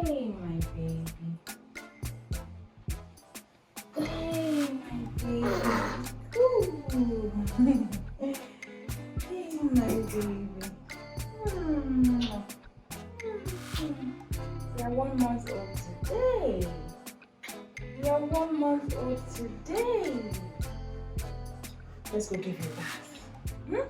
Hey, my baby. Hey, my baby. Ooh. Hey, my baby. Mm. You're 1 month old today. You're 1 month old today. Let's go give you a bath. Hmm?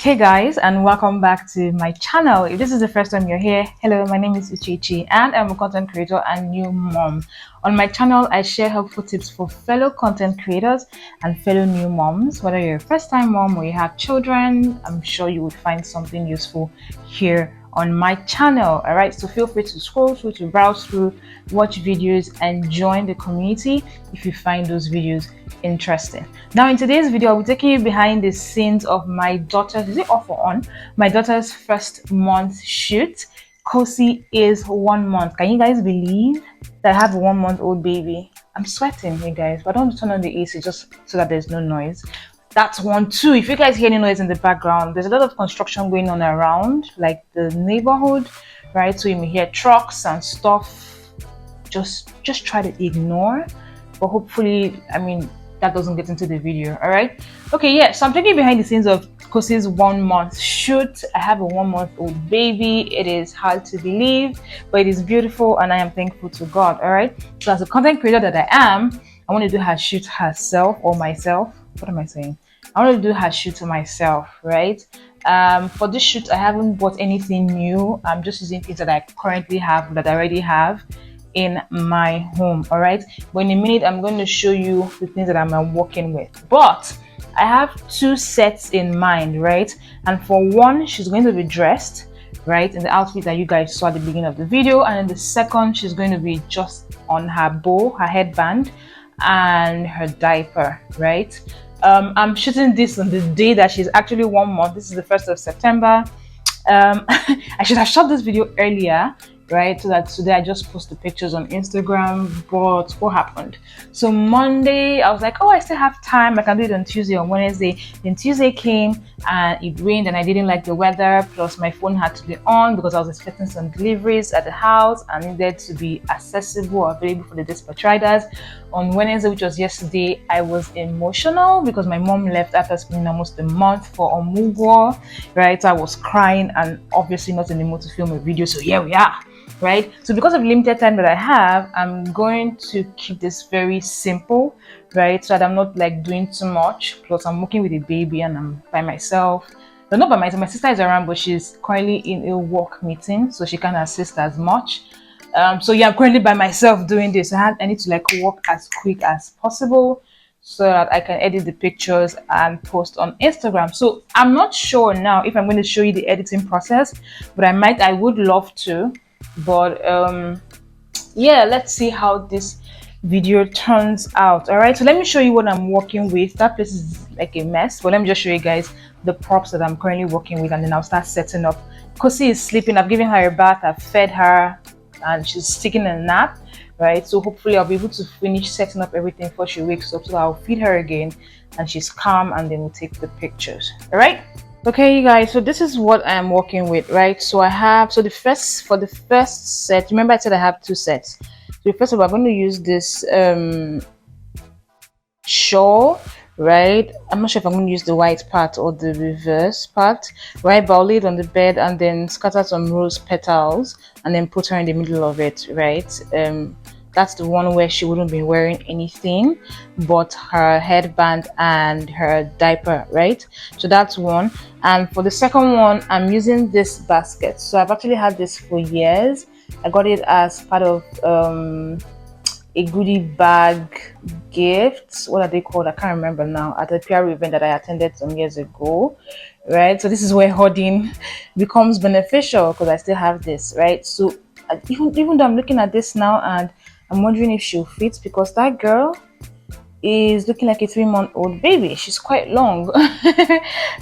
Hey guys, and welcome back to my channel. If this is the first time you're here, hello, my name is Uchechi and I'm a content creator and new mom. On my channel, I share helpful tips for fellow content creators and fellow new moms. Whether you're a first-time mom or you have children, I'm sure you would find something useful here on my channel. All right, so feel free to scroll through, to browse through, watch videos, and join the community if you find those videos interesting. Now in today's video, I'll be taking you behind the scenes of my daughter's, is it off or on? My daughter's first month shoot. Kosi is 1 month. Can you guys believe that I have a 1 month old baby? I'm sweating, you guys, but I don't turn on the AC just so that there's no noise. That's one. Two, if you guys hear any noise in the background, there's a lot of construction going on around, like the neighborhood, right? So you may hear trucks and stuff. Just try to ignore, but hopefully, that doesn't get into the video. All right, okay, yeah, so I'm taking behind the scenes of Kosi's 1 month shoot. I have a 1 month old baby. It is hard to believe, but it is beautiful and I am thankful to God. All right, so as a content creator that I am, I want to do her shoot herself or myself. What am I saying? I want to do her shoot myself, right? For this shoot, I haven't bought anything new. I'm just using things that I currently have, that I already have in my home. All right, but in a minute I'm going to show you the things that I'm working with. But I have two sets in mind, right? And for one, she's going to be dressed right in the outfit that you guys saw at the beginning of the video, and in the second, she's going to be just on her bow, her headband, and her diaper, right? I'm shooting this on the day that she's actually 1 month. This is the 1st of September. I should have shot this video earlier, right, so that today I just post the pictures on Instagram. But what happened? So Monday I was like, oh, I still have time, I can do it on Tuesday or Wednesday. Then Tuesday came and it rained and I didn't like the weather, plus my phone had to be on because I was expecting some deliveries at the house and needed to be accessible or available for the dispatch riders. On Wednesday, which was yesterday, I was emotional because my mom left after spending almost a month for Omugwo, right? So I was crying and obviously not in the mood to film a video, so here we are, right? So because of limited time that I have, I'm going to keep this very simple, right? So that I'm not like doing too much. Plus I'm working with a baby and I'm by myself. But not by myself, my sister is around, but she's currently in a work meeting, so she can't assist as much. So yeah, I'm currently by myself doing this. I need to like work as quick as possible so that I can edit the pictures and post on Instagram. So I'm not sure now if I'm going to show you the editing process, but I would love to. But yeah, let's see how this video turns out. All right, so let me show you what I'm working with. That place is like a mess, but let me just show you guys the props that I'm currently working with, and then I'll start setting up. Kosi is sleeping. I've given her a bath, I've fed her, and she's taking a nap, right? So hopefully I'll be able to finish setting up everything before she wakes up, so I'll feed her again and she's calm, and then we'll take the pictures. All right, okay, you guys, so this is what I am working with, right? So I have, for the first set, remember I said I have two sets. So first of all, I'm going to use this shawl, right? I'm not sure if I'm going to use the white part or the reverse part, right? But I'll lay it on the bed and then scatter some rose petals and then put her in the middle of it, right? That's the one where she wouldn't be wearing anything but her headband and her diaper, right? So that's one. And for the second one, I'm using this basket. So I've actually had this for years. I got it as part of a goodie bag gift. What are they called? I can't remember now. At a PR event that I attended some years ago, right? So this is where hoarding becomes beneficial because I still have this, right? So even though I'm looking at this now and I'm wondering if she'll fit, because that girl is looking like a 3-month-old baby. She's quite long.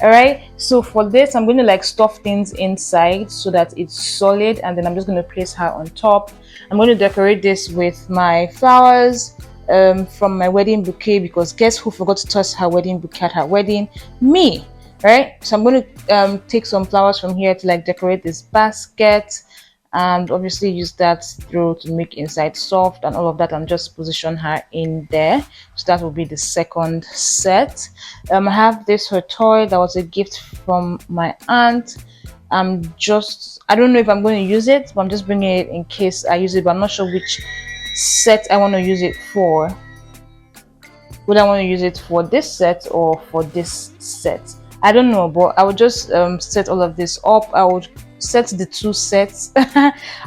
All right, so for this I'm going to like stuff things inside so that it's solid, and then I'm just going to place her on top. I'm going to decorate this with my flowers from my wedding bouquet, because guess who forgot to toss her wedding bouquet at her wedding? Me. Right, so I'm going to take some flowers from here to like decorate this basket, and obviously use that through to make inside soft and all of that, and just position her in there. So that will be the second set. I have this her toy that was a gift from my aunt. I don't know if I'm going to use it, but I'm just bringing it in case I use it, but I'm not sure which set I want to use it for. Would I want to use it for this set or for this set? I don't know, but I would just set all of this up. I would set the two sets.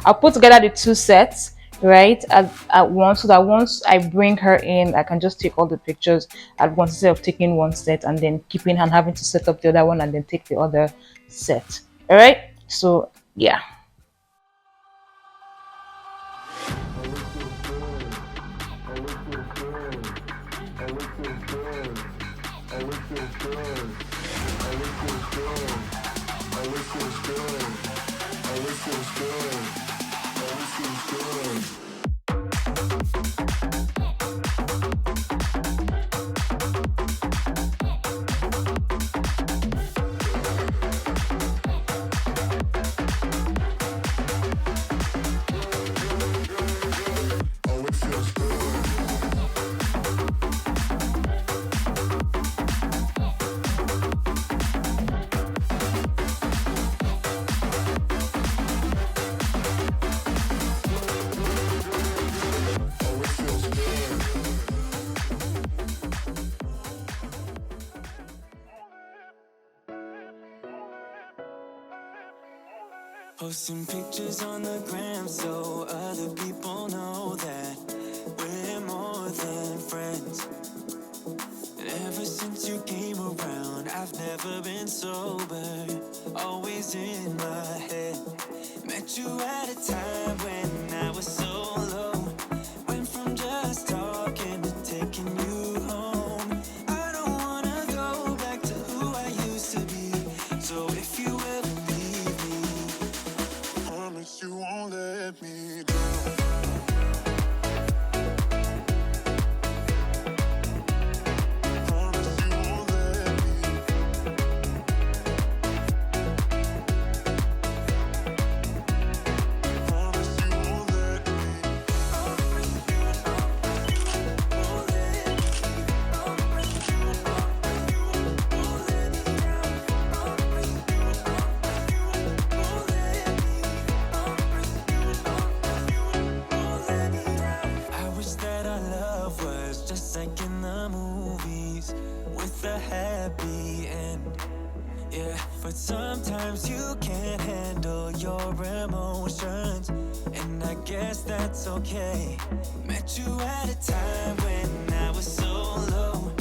I'll put together the two sets right at once, so that once I bring her in, I can just take all the pictures at once instead of taking one set and then keeping and having to set up the other one and then take the other set. All right, so yeah. Posting pictures on the gram so other people know that we're more than friends. Ever since you came around, I've never been sober, always in my head. Met you at a time when I was so low, went from just talking to taking you home. I don't wanna go back to who I used to be, so if you ever leave me, promise you won't let me down. But sometimes you can't handle your emotions, and I guess that's okay. Met you at a time when I was so low,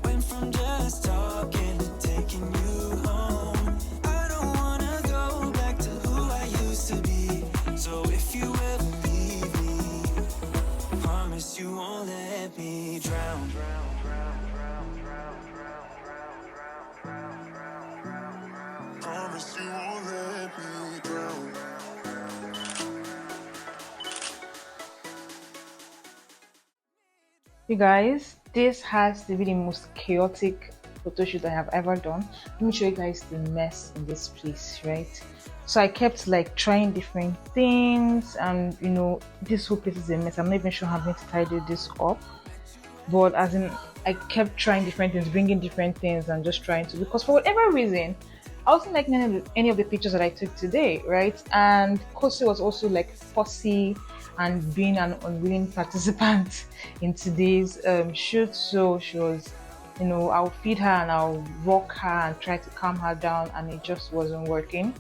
went from just talking to taking you home. I don't wanna go back to who I used to be, so if you ever leave me, promise you won't let me drown. Promise you won't let me drown. You guys, this has to be the most chaotic photo shoot I have ever done. Let me show you guys the mess in this place, right? So I kept like trying different things, and you know, this whole place is a mess. I'm not even sure how I'm going to tidy this up, but as in I kept trying different things, bringing different things, and just trying to, because for whatever reason I wasn't like any of the pictures that I took today, right? And Kosi was also like fussy and being an unwilling participant in today's shoot. So she was, you know, I'll feed her and I'll rock her and try to calm her down, and it just wasn't working.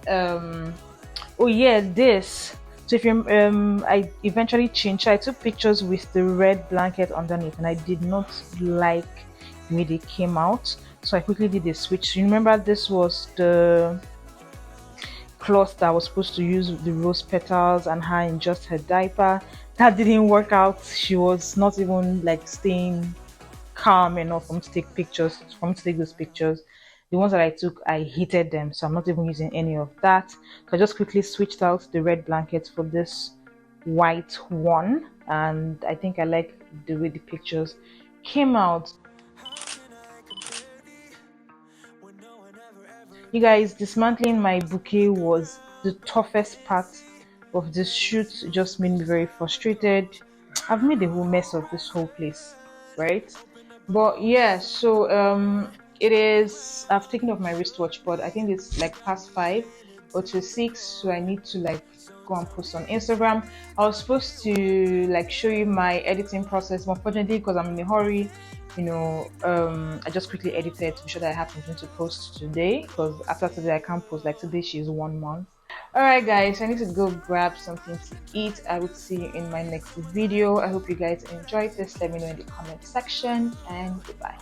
Oh yeah, this. So if you I eventually changed. I took pictures with the red blanket underneath, and I did not like the way they came out. So I quickly did a switch. You remember this was the cloth that was supposed to use the rose petals and her in just her diaper. That didn't work out. She was not even like staying calm enough for me to take pictures, for me to take those pictures. The ones that I took, I heated them, so I'm not even using any of that. So I just quickly switched out the red blanket for this white one, and I think I like the way the pictures came out. You guys, dismantling my bouquet was the toughest part of this shoot. It just made me very frustrated. I've made a whole mess of this whole place, right? But yeah, so it is. I've taken off my wristwatch, but I think it's like past 5 or to 6, so I need to like go and post on Instagram. I was supposed to like show you my editing process, but unfortunately, because I'm in a hurry, I just quickly edited to be sure that I have something to post today, because after today I can't post. Like today she's 1 month. All right guys, I need to go grab something to eat. I will see you in my next video. I hope you guys enjoyed this. Let me know in the comment section, and goodbye.